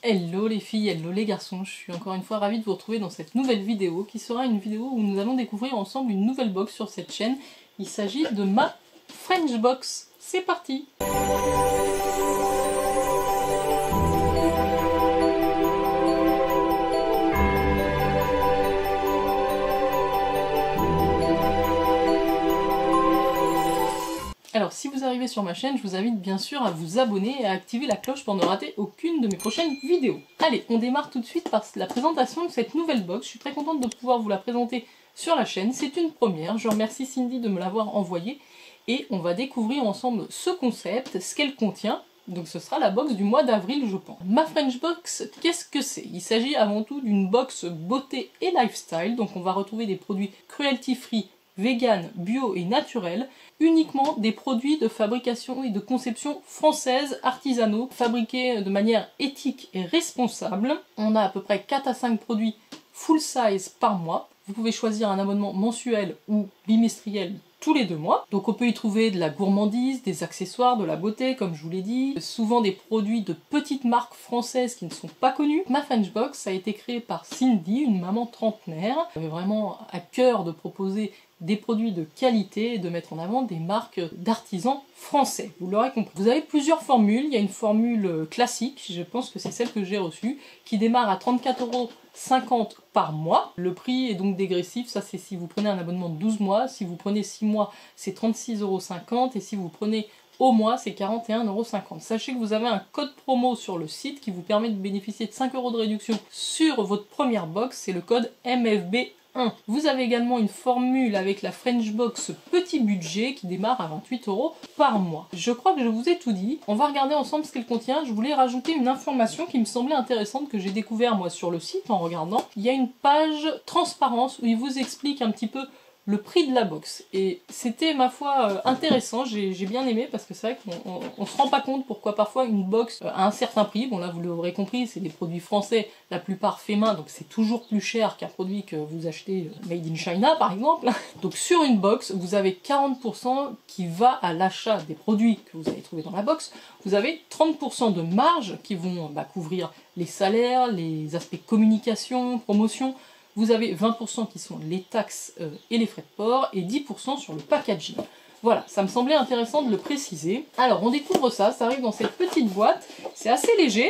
Hello les filles, hello les garçons, je suis encore une fois ravie de vous retrouver dans cette nouvelle vidéo qui sera une vidéo où nous allons découvrir ensemble une nouvelle box sur cette chaîne. Il s'agit de ma French Box. C'est parti! Alors si vous arrivez sur ma chaîne, je vous invite bien sûr à vous abonner et à activer la cloche pour ne rater aucune de mes prochaines vidéos. Allez, on démarre tout de suite par la présentation de cette nouvelle box. Je suis très contente de pouvoir vous la présenter sur la chaîne. C'est une première, je remercie Cindy de me l'avoir envoyée. Et on va découvrir ensemble ce concept, ce qu'elle contient. Donc ce sera la box du mois d'avril, je pense. Ma French Box, qu'est-ce que c'est? Il s'agit avant tout d'une box beauté et lifestyle. Donc on va retrouver des produits cruelty free, vegan, bio et naturel, uniquement des produits de fabrication et de conception française, artisanaux, fabriqués de manière éthique et responsable. On a à peu près 4 à 5 produits full size par mois. Vous pouvez choisir un abonnement mensuel ou bimestriel tous les 2 mois. Donc on peut y trouver de la gourmandise, des accessoires, de la beauté, comme je vous l'ai dit, souvent des produits de petites marques françaises qui ne sont pas connues. Ma French Box a été créée par Cindy, une maman trentenaire, vraiment à cœur de proposer des produits de qualité et de mettre en avant des marques d'artisans français. Vous l'aurez compris. Vous avez plusieurs formules. Il y a une formule classique, je pense que c'est celle que j'ai reçue, qui démarre à 34,50 € par mois. Le prix est donc dégressif, ça c'est si vous prenez un abonnement de 12 mois, si vous prenez 6 mois c'est 36,50 € et si vous prenez au mois c'est 41,50 €. Sachez que vous avez un code promo sur le site qui vous permet de bénéficier de 5 € de réduction sur votre première box, c'est le code MFB1. Vous avez également une formule avec la French Box petit budget qui démarre à 28 € par mois. Je crois que je vous ai tout dit. On va regarder ensemble ce qu'elle contient. Je voulais rajouter une information qui me semblait intéressante que j'ai découvert moi sur le site en regardant. Il y a une page transparence où il vous explique un petit peu le prix de la box. Et c'était, ma foi, intéressant, j'ai bien aimé, parce que c'est vrai qu'on se rend pas compte pourquoi parfois une box a un certain prix. Bon là, vous l'aurez compris, c'est des produits français, la plupart faits main, donc c'est toujours plus cher qu'un produit que vous achetez made in China, par exemple. Donc sur une box, vous avez 40% qui va à l'achat des produits que vous allez trouver dans la box. Vous avez 30% de marge qui vont couvrir les salaires, les aspects communication, promotion. Vous avez 20% qui sont les taxes et les frais de port, et 10% sur le packaging. Voilà, ça me semblait intéressant de le préciser. Alors, on découvre ça, ça arrive dans cette petite boîte. C'est assez léger.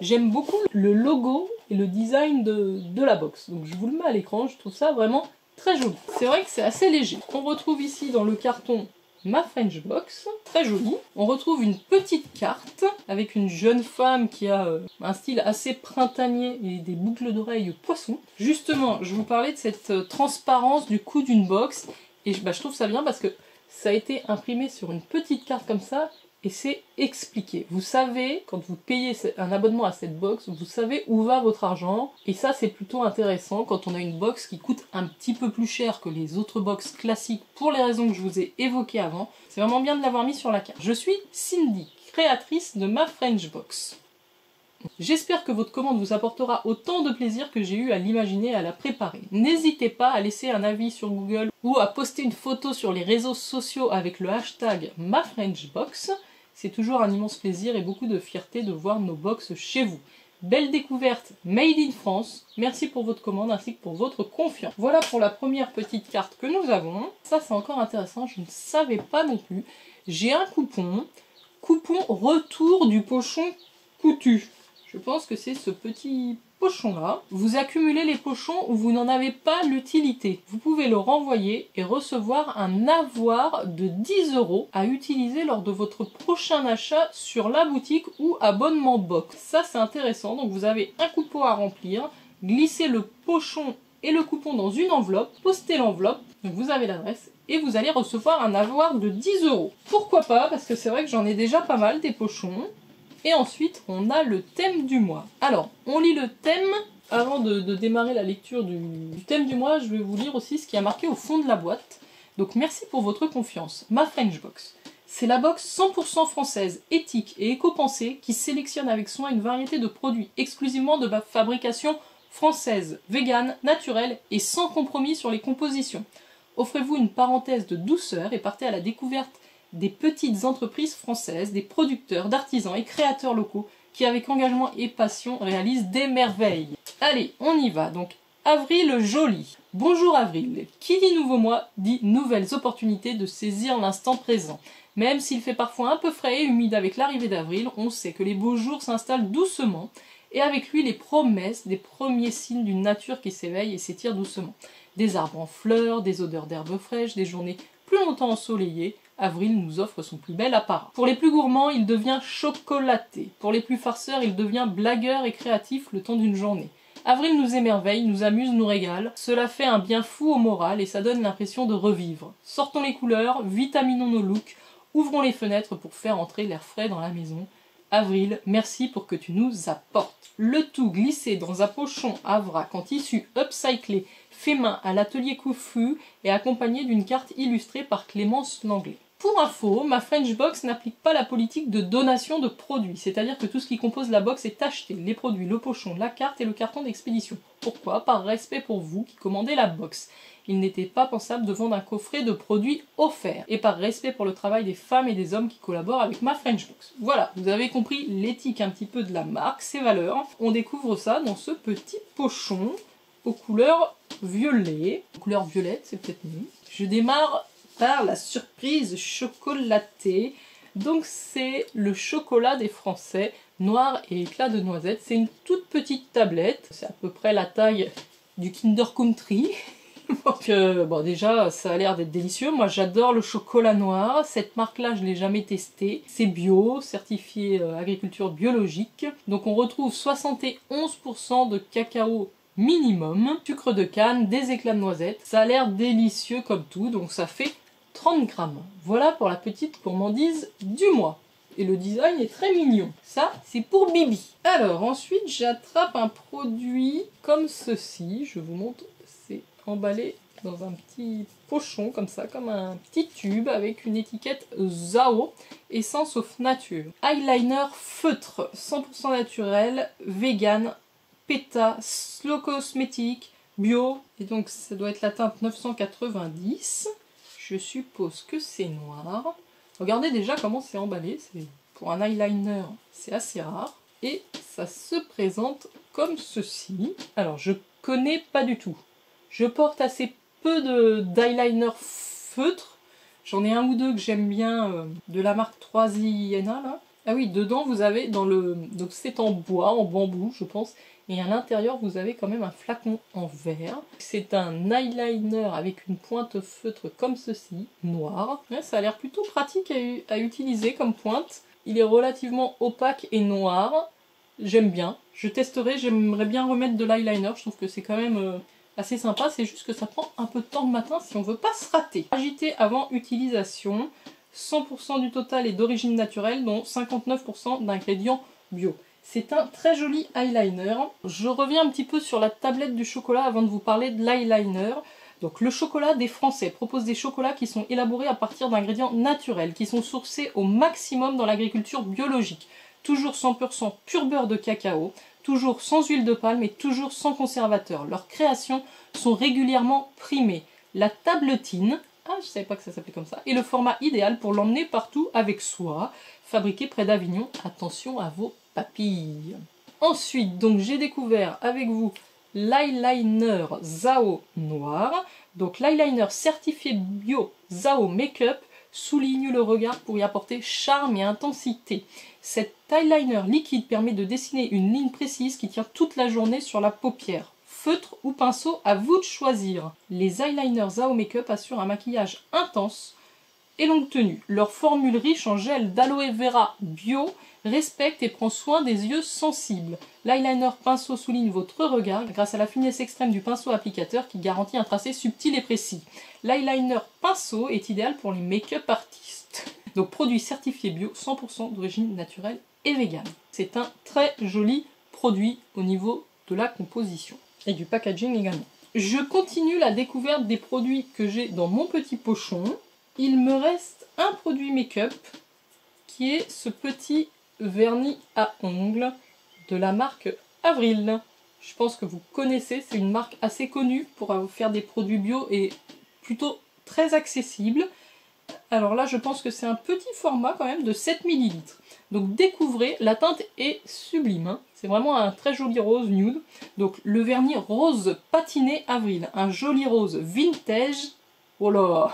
J'aime beaucoup le logo et le design de la box. Donc, je vous le mets à l'écran, je trouve ça vraiment très joli. C'est vrai que c'est assez léger. On retrouve ici dans le carton ma French Box, très jolie. On retrouve une petite carte avec une jeune femme qui a un style assez printanier et des boucles d'oreilles poisson. Justement, je vous parlais de cette transparence du coût d'une box et je trouve ça bien parce que ça a été imprimé sur une petite carte comme ça et c'est expliqué. Vous savez, quand vous payez un abonnement à cette box, vous savez où va votre argent. Et ça, c'est plutôt intéressant quand on a une box qui coûte un petit peu plus cher que les autres box classiques pour les raisons que je vous ai évoquées avant. C'est vraiment bien de l'avoir mis sur la carte. Je suis Cindy, créatrice de ma French Box. J'espère que votre commande vous apportera autant de plaisir que j'ai eu à l'imaginer et à la préparer. N'hésitez pas à laisser un avis sur Google ou à poster une photo sur les réseaux sociaux avec le hashtag MaFrenchBox. C'est toujours un immense plaisir et beaucoup de fierté de voir nos box chez vous. Belle découverte made in France. Merci pour votre commande ainsi que pour votre confiance. Voilà pour la première petite carte que nous avons. Ça c'est encore intéressant, je ne savais pas non plus. J'ai un coupon. Coupon retour du pochon coutu. Je pense que c'est ce petit pochon-là. Vous accumulez les pochons où vous n'en avez pas l'utilité. Vous pouvez le renvoyer et recevoir un avoir de 10 € à utiliser lors de votre prochain achat sur la boutique ou abonnement box. Ça, c'est intéressant. Donc, vous avez un coupon à remplir. Glissez le pochon et le coupon dans une enveloppe. Postez l'enveloppe. Donc, vous avez l'adresse. Et vous allez recevoir un avoir de 10 €. Pourquoi pas? Parce que c'est vrai que j'en ai déjà pas mal des pochons. Et ensuite, on a le thème du mois. Alors, on lit le thème. Avant de démarrer la lecture du thème du mois, je vais vous lire aussi ce qui a marqué au fond de la boîte. Donc, merci pour votre confiance. Ma French Box. C'est la box 100% française, éthique et éco-pensée qui sélectionne avec soin une variété de produits exclusivement de fabrication française, végane, naturelle et sans compromis sur les compositions. Offrez-vous une parenthèse de douceur et partez à la découverte des petites entreprises françaises, des producteurs, d'artisans et créateurs locaux qui avec engagement et passion réalise des merveilles. Allez, on y va. Donc Avril Joly. Bonjour Avril. Qui dit nouveau mois dit nouvelles opportunités de saisir l'instant présent. Même s'il fait parfois un peu frais et humide avec l'arrivée d'avril, on sait que les beaux jours s'installent doucement et avec lui les promesses des premiers signes d'une nature qui s'éveille et s'étire doucement. Des arbres en fleurs, des odeurs d'herbes fraîches, des journées plus longtemps ensoleillées, Avril nous offre son plus bel apparat. Pour les plus gourmands, il devient chocolaté. Pour les plus farceurs, il devient blagueur et créatif le temps d'une journée. Avril nous émerveille, nous amuse, nous régale. Cela fait un bien fou au moral et ça donne l'impression de revivre. Sortons les couleurs, vitaminons nos looks, ouvrons les fenêtres pour faire entrer l'air frais dans la maison. Avril, merci pour que tu nous apportes. Le tout glissé dans un pochon à vrac en tissu upcyclé, fait main à l'atelier Coufu et accompagné d'une carte illustrée par Clémence Langlais. Pour info, ma French Box n'applique pas la politique de donation de produits, c'est-à-dire que tout ce qui compose la box est acheté, les produits, le pochon, la carte et le carton d'expédition. Pourquoi? Par respect pour vous qui commandez la box. Il n'était pas pensable de vendre un coffret de produits offerts, et par respect pour le travail des femmes et des hommes qui collaborent avec ma French Box. Voilà, vous avez compris l'éthique un petit peu de la marque, ses valeurs. On découvre ça dans ce petit pochon aux couleurs violet. Couleur violette, c'est peut-être mieux. Je démarre par la surprise chocolatée. Donc c'est le chocolat des Français, noir et éclat de noisette. C'est une toute petite tablette, c'est à peu près la taille du Kinder Country. Donc bon, déjà ça a l'air d'être délicieux. Moi j'adore le chocolat noir. Cette marque là je ne l'ai jamais testé. C'est bio, certifié agriculture biologique. Donc on retrouve 71% de cacao minimum, sucre de canne, des éclats de noisette. Ça a l'air délicieux comme tout, donc ça fait 30 grammes. Voilà pour la petite gourmandise du mois. Et le design est très mignon. Ça, c'est pour Bibi. Alors, ensuite, j'attrape un produit comme ceci. Je vous montre, c'est emballé dans un petit pochon, comme ça, comme un petit tube, avec une étiquette Zao, essence sauf nature. Eyeliner feutre, 100% naturel, vegan, PETA, slow cosmétique, bio. Et donc, ça doit être la teinte 990. Je suppose que c'est noir. Regardez déjà comment c'est emballé. Pour un eyeliner, c'est assez rare. Et ça se présente comme ceci. Alors, je connais pas du tout. Je porte assez peu d'eyeliner feutre. J'en ai un ou deux que j'aime bien de la marque 3iena là. Ah oui, dedans vous avez dans le... Donc c'est en bois, en bambou je pense. Et à l'intérieur vous avez quand même un flacon en verre. C'est un eyeliner avec une pointe feutre comme ceci, noir. Ouais, ça a l'air plutôt pratique à utiliser comme pointe. Il est relativement opaque et noir. J'aime bien. Je testerai, j'aimerais bien remettre de l'eyeliner. Je trouve que c'est quand même assez sympa. C'est juste que ça prend un peu de temps le matin si on veut pas se rater. Agiter avant utilisation. 100% du total est d'origine naturelle, dont 59% d'ingrédients bio. C'est un très joli eyeliner. Je reviens un petit peu sur la tablette du chocolat avant de vous parler de l'eyeliner. Donc le chocolat des Français propose des chocolats qui sont élaborés à partir d'ingrédients naturels, qui sont sourcés au maximum dans l'agriculture biologique. Toujours 100% pur beurre de cacao, toujours sans huile de palme et toujours sans conservateur. Leurs créations sont régulièrement primées. La tabletine, ah, je savais pas que ça s'appelait comme ça. Et le format idéal pour l'emmener partout avec soi. Fabriqué près d'Avignon. Attention à vos papilles. Ensuite, donc j'ai découvert avec vous l'eyeliner Zao noir. Donc l'eyeliner certifié bio Zao Makeup souligne le regard pour y apporter charme et intensité. Cet eyeliner liquide permet de dessiner une ligne précise qui tient toute la journée sur la paupière. Feutre ou pinceau, à vous de choisir. Les eyeliners Zao Makeup assurent un maquillage intense et longue tenue. Leur formule riche en gel d'aloe vera bio respecte et prend soin des yeux sensibles. L'eyeliner pinceau souligne votre regard grâce à la finesse extrême du pinceau applicateur qui garantit un tracé subtil et précis. L'eyeliner pinceau est idéal pour les make-up artistes. Donc produit certifié bio, 100% d'origine naturelle et vegan. C'est un très joli produit au niveau de la composition. Et du packaging également. Je continue la découverte des produits que j'ai dans mon petit pochon. Il me reste un produit make-up qui est ce petit vernis à ongles de la marque Avril. Je pense que vous connaissez, c'est une marque assez connue pour faire des produits bio et plutôt très accessible. Alors là, je pense que c'est un petit format quand même de 7 ml. Donc découvrez, la teinte est sublime. Hein. C'est vraiment un très joli rose nude. Donc le vernis rose patiné avril. Un joli rose vintage. Oh là!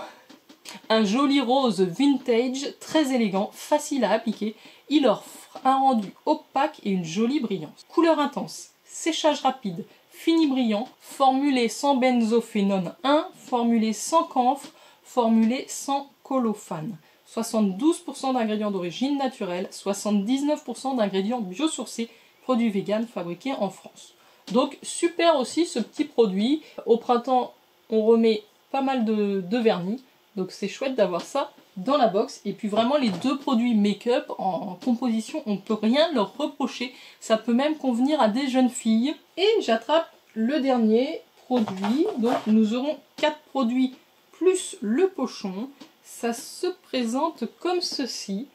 Un joli rose vintage, très élégant, facile à appliquer. Il offre un rendu opaque et une jolie brillance. Couleur intense, séchage rapide, fini brillant, formulé sans benzophénone 1, formulé sans camphre, formulé sans colophane. 72% d'ingrédients d'origine naturelle, 79% d'ingrédients biosourcés, produits vegan fabriqués en France. Donc super aussi ce petit produit. Au printemps, on remet pas mal de vernis. Donc c'est chouette d'avoir ça dans la box. Et puis vraiment les deux produits make-up en composition, on ne peut rien leur reprocher. Ça peut même convenir à des jeunes filles. Et j'attrape le dernier produit. Donc nous aurons 4 produits plus le pochon. Ça se présente comme ceci,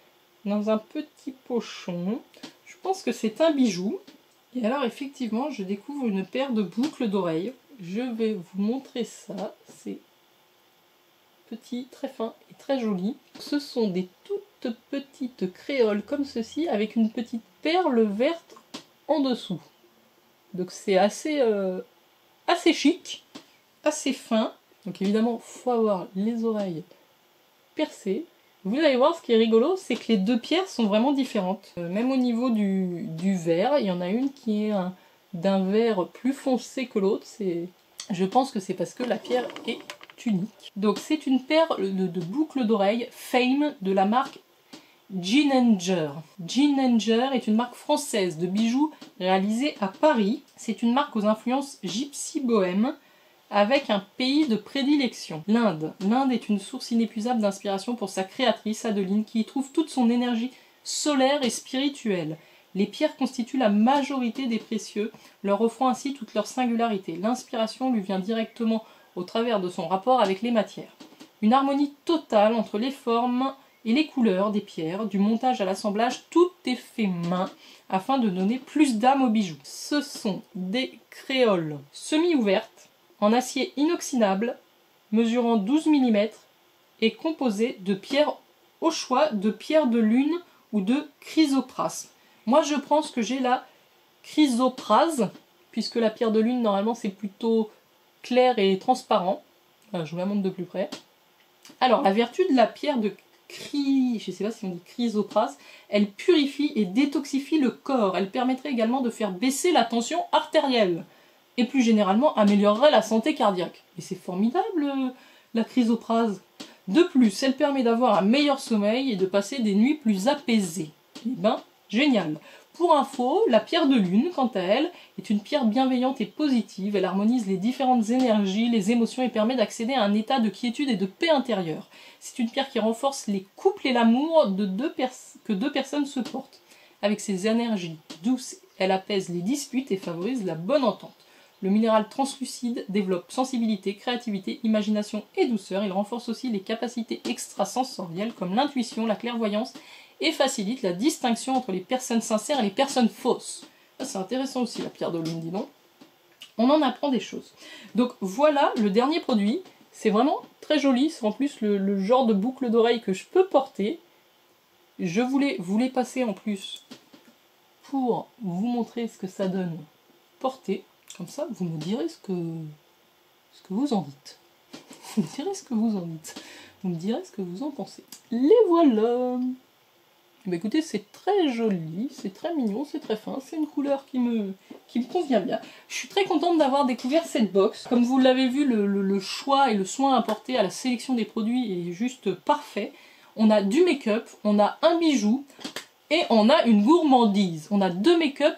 dans un petit pochon. Je pense que c'est un bijou. Et alors effectivement, je découvre une paire de boucles d'oreilles. Je vais vous montrer ça. C'est petit, très fin et très joli. Ce sont des toutes petites créoles comme ceci, avec une petite perle verte en dessous. Donc c'est assez chic, assez fin. Donc évidemment, il faut avoir les oreilles percées. Vous allez voir, ce qui est rigolo, c'est que les deux pierres sont vraiment différentes. Même au niveau du vert, il y en a une qui est d'un vert plus foncé que l'autre. Je pense que c'est parce que la pierre est unique. Donc c'est une paire de boucles d'oreilles Fame de la marque Gininger. Gininger est une marque française de bijoux réalisée à Paris. C'est une marque aux influences gypsy bohème avec un pays de prédilection, l'Inde. L'Inde est une source inépuisable d'inspiration pour sa créatrice Adeline qui y trouve toute son énergie solaire et spirituelle. Les pierres constituent la majorité des précieux, leur offrant ainsi toute leur singularité. L'inspiration lui vient directement au travers de son rapport avec les matières. Une harmonie totale entre les formes et les couleurs des pierres, du montage à l'assemblage, tout est fait main afin de donner plus d'âme aux bijoux. Ce sont des créoles semi-ouvertes en acier inoxydable mesurant 12 mm et composées de pierres au choix de pierre de lune ou de chrysoprase. Moi je pense que j'ai la chrysoprase puisque la pierre de lune normalement c'est plutôt clair et transparent. Voilà, je vous la montre de plus près. Alors, la vertu de la pierre de je sais pas si on dit chrysoprase, elle purifie et détoxifie le corps. Elle permettrait également de faire baisser la tension artérielle. Et plus généralement, améliorerait la santé cardiaque. Et c'est formidable, la chrysoprase. De plus, elle permet d'avoir un meilleur sommeil et de passer des nuits plus apaisées. Eh ben, génial. Pour info, la pierre de lune, quant à elle, est une pierre bienveillante et positive. Elle harmonise les différentes énergies, les émotions et permet d'accéder à un état de quiétude et de paix intérieure. C'est une pierre qui renforce les couples et l'amour que deux personnes se portent. Avec ses énergies douces, elle apaise les disputes et favorise la bonne entente. Le minéral translucide développe sensibilité, créativité, imagination et douceur. Il renforce aussi les capacités extrasensorielles comme l'intuition, la clairvoyance et facilite la distinction entre les personnes sincères et les personnes fausses. C'est intéressant aussi la pierre de lune, dis donc. On en apprend des choses. Donc voilà le dernier produit. C'est vraiment très joli. C'est en plus le genre de boucle d'oreille que je peux porter. Je voulais vous les passer en plus pour vous montrer ce que ça donne porter. Comme ça, vous me direz ce que vous en dites. Vous me direz ce que vous en dites. Vous me direz ce que vous en pensez. Les voilà. Bah écoutez, c'est très joli, c'est très mignon, c'est très fin, c'est une couleur qui me convient bien. Je suis très contente d'avoir découvert cette box. Comme vous l'avez vu, le choix et le soin apporté à la sélection des produits est juste parfait. On a du make-up, on a un bijou et on a une gourmandise. On a deux make-up,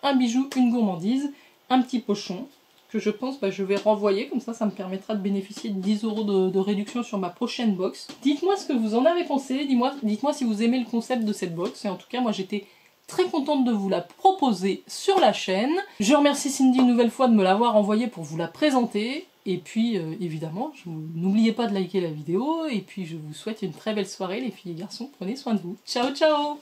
un bijou, une gourmandise, un petit pochon que je pense je vais renvoyer, comme ça me permettra de bénéficier de 10 € de réduction sur ma prochaine box. Dites-moi ce que vous en avez pensé, dites-moi si vous aimez le concept de cette box, et en tout cas moi j'étais très contente de vous la proposer sur la chaîne. Je remercie Cindy une nouvelle fois de me l'avoir envoyée pour vous la présenter, et puis évidemment, n'oubliez pas de liker la vidéo, et puis je vous souhaite une très belle soirée les filles et garçons, prenez soin de vous. Ciao ciao!